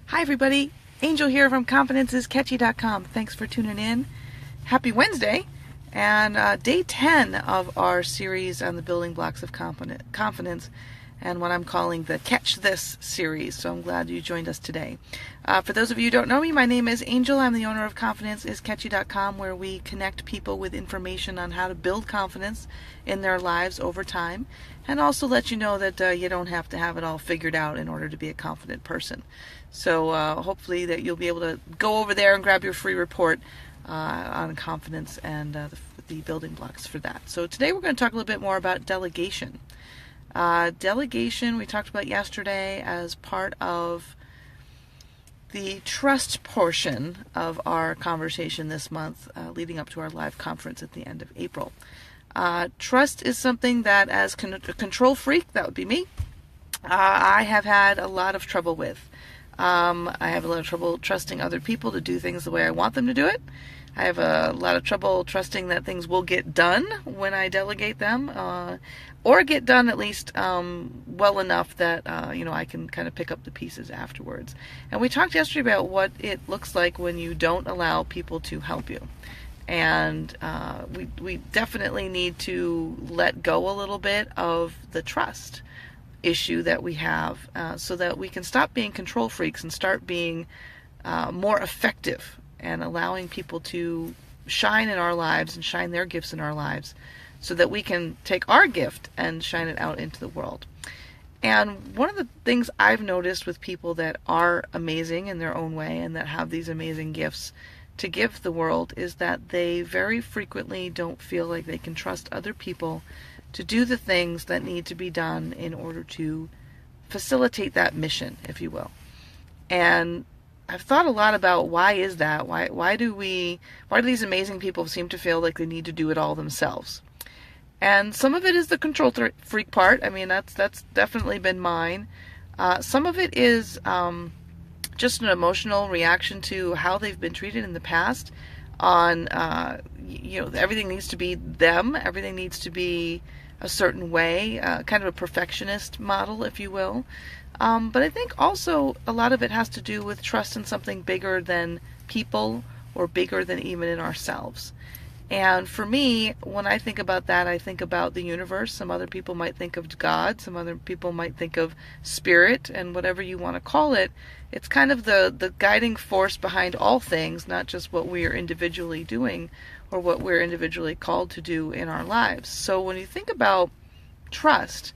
Hi everybody, Angel here from confidencescatchy.com. Thanks for tuning in. Happy Wednesday, and day 10 of our series on the building blocks of confidence, and what I'm calling the Catch This series. So I'm glad you joined us today. For those of you who don't know me, my name is Angel. I'm the owner of confidencescatchy.com, where we connect people with information on how to build confidence in their lives over time, and also let you know that you don't have to have it all figured out in order to be a confident person. So hopefully that you'll be able to go over there and grab your free report on confidence and the building blocks for that. So today we're going to talk a little bit more about delegation. Delegation we talked about yesterday as part of the trust portion of our conversation this month, leading up to our live conference at the end of April. Trust is something that, as a control freak, that would be me, I have had a lot of trouble with. I have a lot of trouble trusting other people to do things the way I want them to do it. I have a lot of trouble trusting that things will get done when I delegate them, or get done at least well enough that I can kind of pick up the pieces afterwards. And we talked yesterday about what it looks like when you don't allow people to help you. And we definitely need to let go a little bit of the trust issue that we have, so that we can stop being control freaks and start being more effective and allowing people to shine in our lives and shine their gifts in our lives, so that we can take our gift and shine it out into the world. And one of the things I've noticed with people that are amazing in their own way and that have these amazing gifts to give the world is that they very frequently don't feel like they can trust other people to do the things that need to be done in order to facilitate that mission, if you will. And I've thought a lot about why is that? Why do these amazing people seem to feel like they need to do it all themselves? And some of it is the control freak part. I mean, that's definitely been mine. Some of it is just an emotional reaction to how they've been treated in the past. On everything needs to be them. Everything needs to be a certain way, kind of a perfectionist model, if you will. But I think also a lot of it has to do with trust in something bigger than people or bigger than even in ourselves. And for me, when I think about that, I think about the universe. Some other people might think of God. Some other people might think of spirit, and whatever you want to call it. It's kind of the guiding force behind all things, not just what we are individually doing or what we're individually called to do in our lives. So when you think about trust,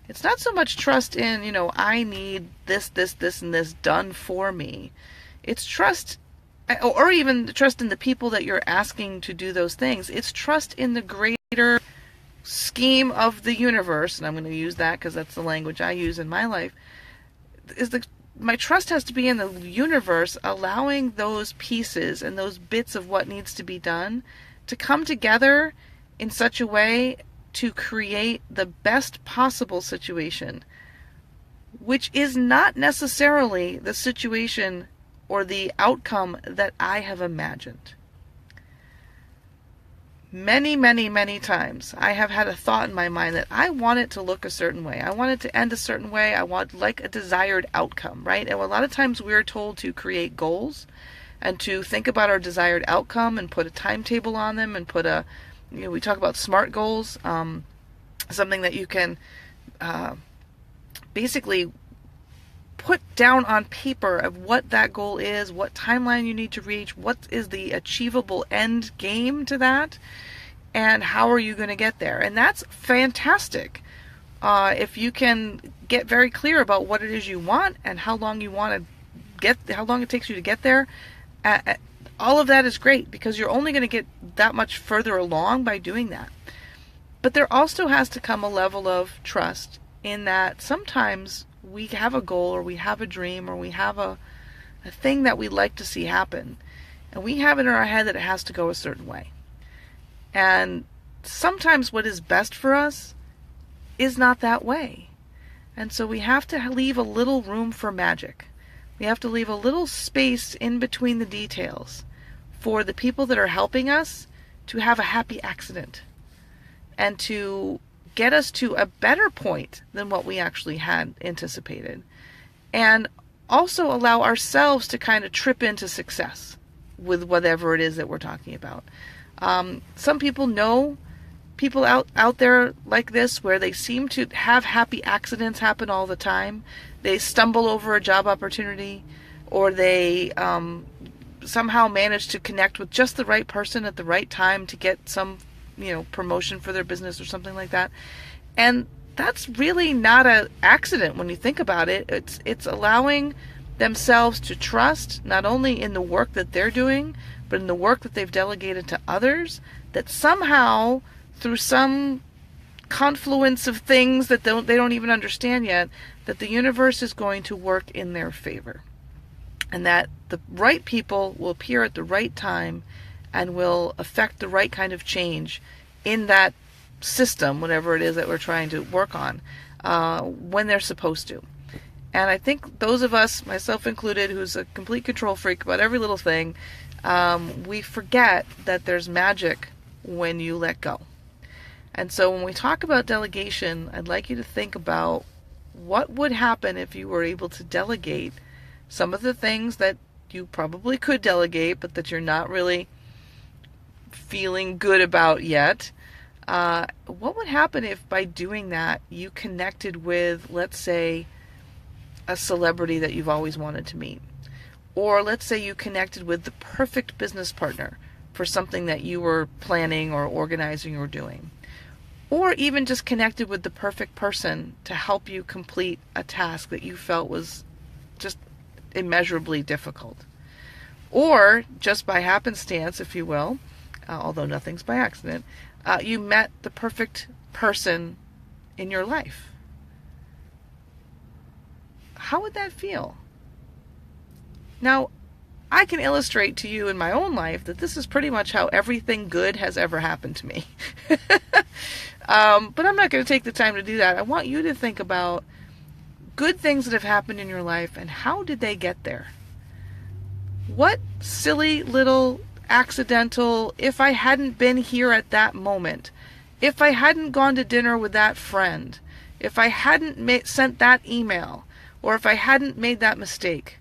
it's not so much trust in, I need this, and this done for me. It's trust, or even trust in the people that you're asking to do those things. It's trust in the greater scheme of the universe, and I'm going to use that because that's the language I use in my life. My trust has to be in the universe, allowing those pieces and those bits of what needs to be done to come together in such a way to create the best possible situation, which is not necessarily the situation or the outcome that I have imagined. Many, many, many times I have had a thought in my mind that I want it to look a certain way. I want it to end a certain way. I want like a desired outcome, right? And a lot of times we're told to create goals and to think about our desired outcome and put a timetable on them and put we talk about SMART goals, something that you can basically put down on paper of what that goal is, what timeline you need to reach, what is the achievable end game to that, and how are you going to get there. And that's fantastic if you can get very clear about what it is you want and how long it takes you to get there. All of that is great because you're only going to get that much further along by doing that. But there also has to come a level of trust in that sometimes we have a goal or we have a dream or we have a thing that we'd like to see happen. And we have it in our head that it has to go a certain way. And sometimes what is best for us is not that way. And so we have to leave a little room for magic. We have to leave a little space in between the details for the people that are helping us to have a happy accident and to get us to a better point than what we actually had anticipated. And also allow ourselves to kind of trip into success with whatever it is that we're talking about. Some people know people out there like this, where they seem to have happy accidents happen all the time. They stumble over a job opportunity, or they somehow manage to connect with just the right person at the right time to get some, promotion for their business or something like that. And that's really not an accident when you think about it. It's allowing themselves to trust not only in the work that they're doing, but in the work that they've delegated to others, that somehow, through some confluence of things that they don't even understand yet, that the universe is going to work in their favor. And that the right people will appear at the right time and will affect the right kind of change in that system, whatever it is that we're trying to work on, when they're supposed to. And I think those of us, myself included, who's a complete control freak about every little thing, we forget that there's magic when you let go. And so when we talk about delegation, I'd like you to think about what would happen if you were able to delegate some of the things that you probably could delegate, but that you're not really feeling good about yet. What would happen if by doing that you connected with, let's say, a celebrity that you've always wanted to meet? Or let's say you connected with the perfect business partner for something that you were planning or organizing or doing. Or even just connected with the perfect person to help you complete a task that you felt was just immeasurably difficult. Or just by happenstance, if you will, although nothing's by accident, you met the perfect person in your life. How would that feel? Now, I can illustrate to you in my own life that this is pretty much how everything good has ever happened to me. But I'm not going to take the time to do that. I want you to think about good things that have happened in your life and how did they get there? What silly little accidental, if I hadn't been here at that moment, if I hadn't gone to dinner with that friend, if I hadn't sent that email, or if I hadn't made that mistake,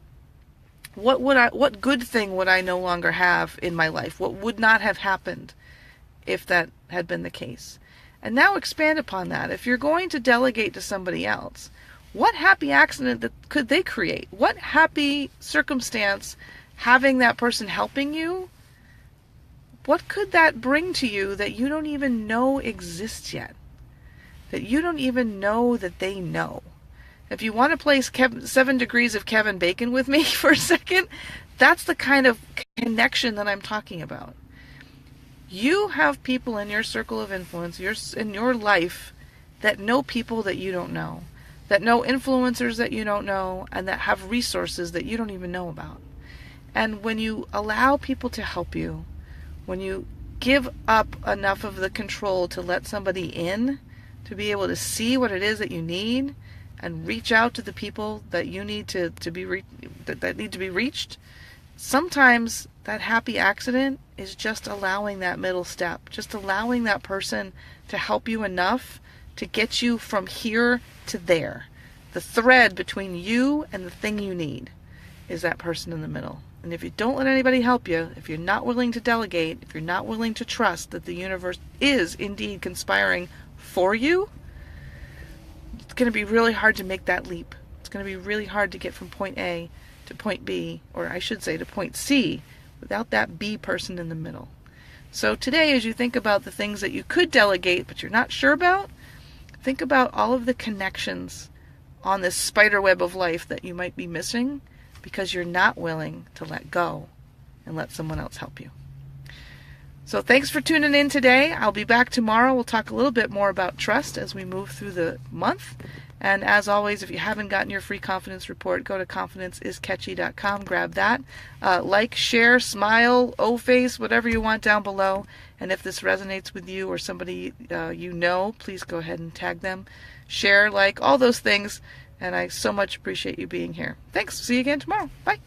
what good thing would I no longer have in my life? What would not have happened if that had been the case? And now expand upon that. If you're going to delegate to somebody else, what happy accident could they create? What happy circumstance, having that person helping you, what could that bring to you that you don't even know exists yet? That you don't even know that they know? If you want to play 7 Degrees of Kevin Bacon with me for a second, that's the kind of connection that I'm talking about. You have people in your circle of influence, in your life, that know people that you don't know, that know influencers that you don't know, and that have resources that you don't even know about. And when you allow people to help you, when you give up enough of the control to let somebody in, to be able to see what it is that you need, and reach out to the people that you need that need to be reached, sometimes that happy accident is just allowing that middle step, just allowing that person to help you enough to get you from here to there. The thread between you and the thing you need is that person in the middle. And if you don't let anybody help you, if you're not willing to delegate, if you're not willing to trust that the universe is indeed conspiring for you, it's going to be really hard to make that leap. It's going to be really hard to get from point A to point B, or I should say to point C, without that B person in the middle. So today, as you think about the things that you could delegate but you're not sure about, think about all of the connections on this spider web of life that you might be missing because you're not willing to let go and let someone else help you. So thanks for tuning in today. I'll be back tomorrow. We'll talk a little bit more about trust as we move through the month. And as always, if you haven't gotten your free confidence report, go to confidenceisketchy.com, grab that. Like, share, smile, O-face, whatever you want down below. And if this resonates with you or somebody you know, please go ahead and tag them. Share, like, all those things. And I so much appreciate you being here. Thanks. See you again tomorrow. Bye.